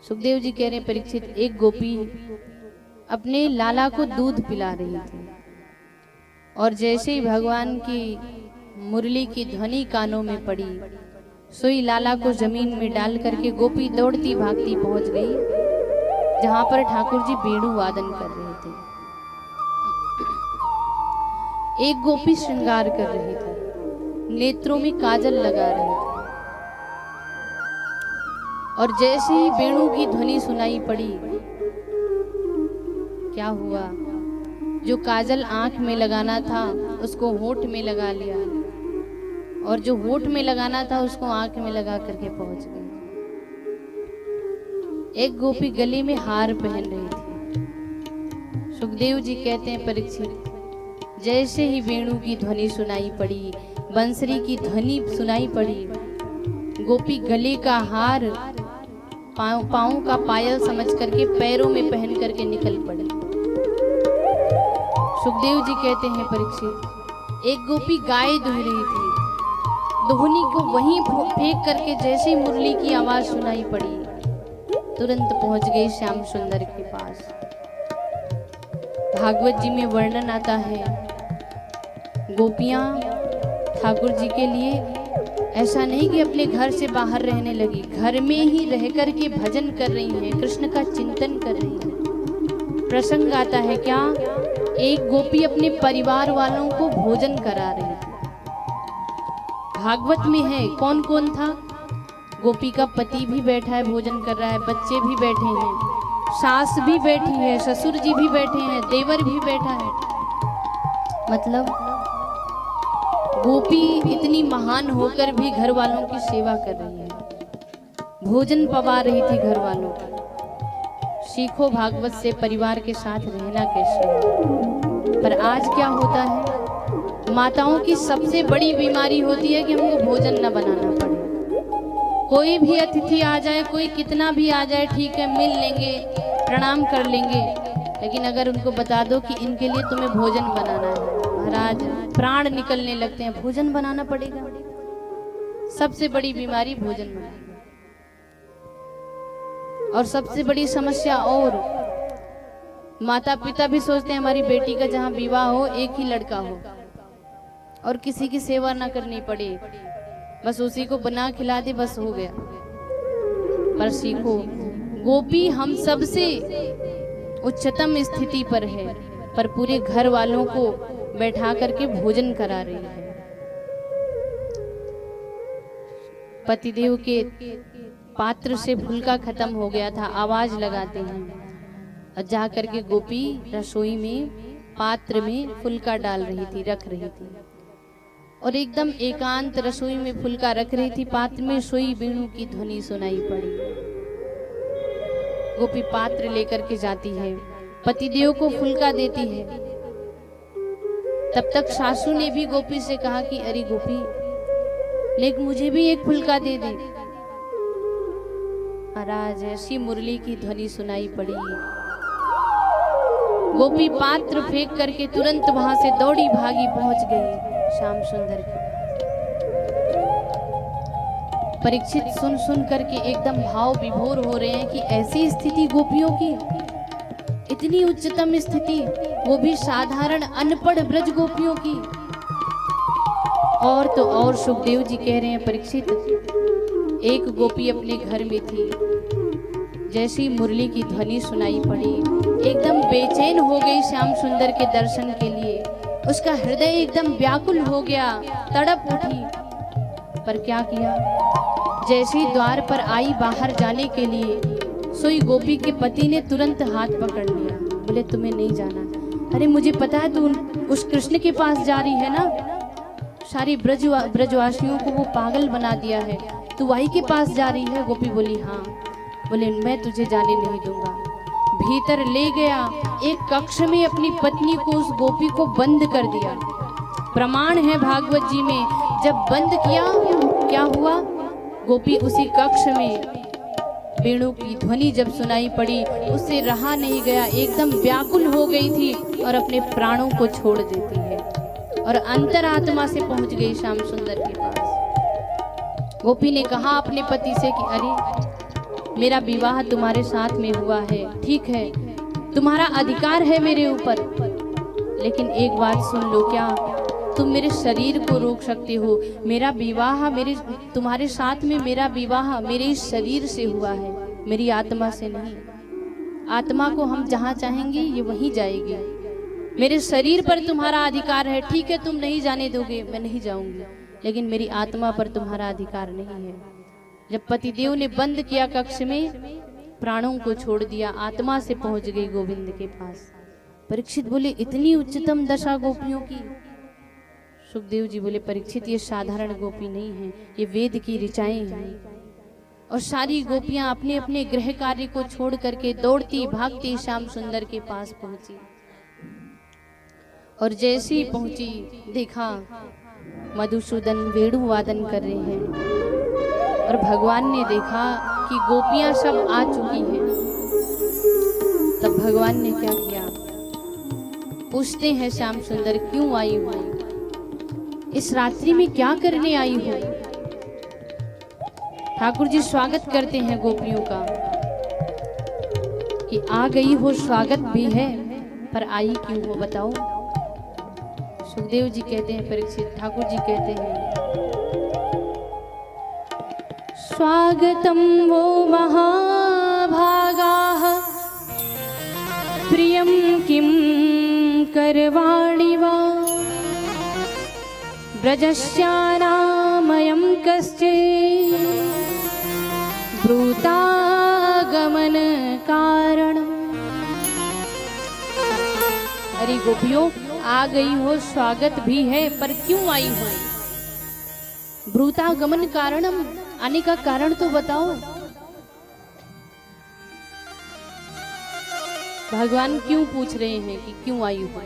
सुखदेव जी कह रहे हैं परीक्षित, एक गोपी अपने लाला को दूध पिला रही थी और जैसे ही भगवान की मुरली की ध्वनि कानों में पड़ी, सोई लाला को जमीन में डाल करके गोपी दौड़ती भागती पहुंच गई जहां पर ठाकुर जी वेणु वादन कर रहे थे। एक गोपी श्रृंगार कर रही थी, नेत्रों में काजल लगा रही थी और जैसे ही वेणु की ध्वनि सुनाई पड़ी, क्या हुआ, जो काजल आंख में लगाना था उसको होठ में लगा लिया और जो होठ में लगाना था उसको आंख में लगा करके पहुंच गई। एक गोपी गले में हार पहन रही थी। सुखदेव जी कहते हैं परीक्षित, जैसे ही वेणु की ध्वनि सुनाई पड़ी, बंसरी की ध्वनि सुनाई पड़ी, गोपी गले का हार पाँव का पायल समझ करके पैरों में पहन करके निकल पड़े। सुखदेव जी कहते हैं परीक्षित, एक गोपी गाय दुह रही थी, दोहनी को वहीं फेंक करके जैसे ही मुरली की आवाज सुनाई पड़ी, तुरंत पहुंच गई श्याम सुंदर के पास। भागवत जी में वर्णन आता है, गोपियां ठाकुर जी के लिए ऐसा नहीं कि अपने घर से बाहर रहने लगी, घर में ही रह कर के भजन कर रही हैं, कृष्ण का चिंतन कर रही हैं। प्रसंग आता है क्या, एक गोपी अपने परिवार वालों को भोजन करा रही थी। भागवत में है कौन कौन था, गोपी का पति भी बैठा है भोजन कर रहा है, बच्चे भी बैठे हैं, सास भी बैठी है, ससुर जी भी बैठे हैं, देवर भी बैठा है। मतलब गोपी इतनी महान होकर भी घर वालों की सेवा कर रही है, भोजन पवा रही थी घर वालों को। सीखो भागवत से परिवार के साथ रहना कैसे है। पर आज क्या होता है, माताओं की सबसे बड़ी बीमारी होती है कि हमको भोजन न बनाना पड़े। कोई भी अतिथि आ जाए, कोई कितना भी आ जाए, ठीक है मिल लेंगे, प्रणाम कर लेंगे, लेकिन अगर उनको बता दो कि इनके लिए तुम्हें भोजन बनाना है, महाराज प्राण निकलने लगते हैं, भोजन बनाना पड़ेगा। सबसे बड़ी बीमारी भोजन बनाना। और सबसे बड़ी समस्या, और माता पिता भी सोचते हैं हमारी बेटी का जहां विवाह हो एक ही लड़का हो और किसी की सेवा ना करनी पड़े, बस उसी को बना खिला दे, बस हो गया। पर सीखो, गोपी हम सबसे उच्चतम स्थिति पर है, पर पूरे घर वालों को बैठा करके भोजन करा रही है। पतिदेव के पात्र से फुल्का खत्म हो गया था, आवाज लगाते हैं और जा करके गोपी रसोई में पात्र में फुल्का डाल रही थी, रख रही थी और एकदम एकांत रसोई में फुल्का रख रही थी, पात्र में सोई वेणु की ध्वनि सुनाई पड़ी। गोपी पात्र लेकर के जाती है, पतिदेव को फुल्का देती है। तब तक सासू ने भी गोपी से कहा कि अरे गोपी, लेकिन मुझे भी एक फुल्का दे दे। महाराज ऐसी मुरली की ध्वनि सुनाई पड़ी, गोपी पात्र फेंक करके तुरंत वहां से दौड़ी भागी पहुंच गई श्याम सुंदर के। परीक्षित सुन सुन करके एकदम भाव विभोर हो रहे हैं कि ऐसी स्थिति गोपियों की, इतनी उच्चतम स्थिति, वो भी साधारण अनपढ़ ब्रज गोपियों की। और तो और सुखदेव जी कह रहे हैं परीक्षित, एक गोपी अपने घर में थी, जैसी मुरली की ध्वनि सुनाई पड़ी एकदम बेचैन हो गई श्याम सुंदर के दर्शन के लिए, उसका हृदय एकदम व्याकुल हो गया, तड़प उठी। पर क्या किया, जैसे ही द्वार पर आई बाहर जाने के लिए, सोई गोपी के पति ने तुरंत हाथ पकड़ लिया, बोले तुम्हें नहीं जाना। अरे मुझे पता है तू उस कृष्ण के पास जा रही है ना, सारी ब्रजवासियों को वो पागल बना दिया है, तू वही के पास जा रही है। गोपी बोली हाँ। बोले मैं तुझे जाने नहीं दूंगा। भीतर ले गया, एक कक्ष में अपनी पत्नी को, उस गोपी को बंद कर दिया। प्रमाण है भागवत जी में, जब बंद किया क्या हुआ, गोपी उसी कक्ष में वेणु की ध्वनि जब सुनाई पड़ी, उससे रहा नहीं गया, एकदम व्याकुल हो गई थी और अपने प्राणों को छोड़ देती है और अंतरात्मा से पहुंच गई श्याम सुंदर के पास। गोपी ने कहा अपने पति से कि अरे मेरा विवाह तुम्हारे साथ में हुआ है, ठीक है, तुम्हारा अधिकार है मेरे ऊपर, लेकिन एक बात सुन लो, क्या तुम मेरे शरीर को रोक सकते हो? मेरा विवाह तुम्हारे साथ में मेरा विवाह मेरे इस शरीर से हुआ है, मेरी आत्मा से नहीं। आत्मा को हम जहाँ चाहेंगे ये वहीं जाएगी। मेरे शरीर पर तुम्हारा अधिकार है, ठीक है, तुम नहीं जाने दोगे, मैं नहीं जाऊंगी, लेकिन मेरी आत्मा पर तुम्हारा अधिकार नहीं है। जब पतिदेव ने बंद किया कक्ष में, प्राणों को छोड़ दिया, आत्मा से पहुंच गई गोविंद के पास। परीक्षित बोले, इतनी उच्चतम दशा गोपियों की? सुखदेव जी बोले, परीक्षित ये साधारण गोपी नहीं है, ये वेद की ऋचाएं हैं। और सारी गोपियां अपने अपने गृह कार्य को छोड़ करके दौड़ती भागती श्याम सुंदर के पास पहुंची। और जैसे ही पहुंची, देखा मधुसूदन वेणु वादन कर रहे हैं। और भगवान ने देखा कि गोपियां सब आ चुकी हैं। तब भगवान ने क्या किया? पूछते हैं श्याम सुंदर, क्यों आई हो? इस रात्रि में क्या करने आई हो? ठाकुर जी स्वागत करते हैं गोपियों का कि आ गई हो, स्वागत भी है, पर आई क्यों हो बताओ? सुखदेव जी कहते हैं, परीक्षित ठाकुर जी कहते हैं, स्वागतम वो महाभागाः प्रियम किम करवाणि वा ब्रजस्यानामयं कश्चित् ब्रूतागमन कारण। अरे गोपियों, आ गई हो, स्वागत भी है, पर क्यों आई हो? ब्रूतागमन कारणम, आने का कारण तो बताओ। भगवान क्यों पूछ रहे हैं कि क्यों आई हो?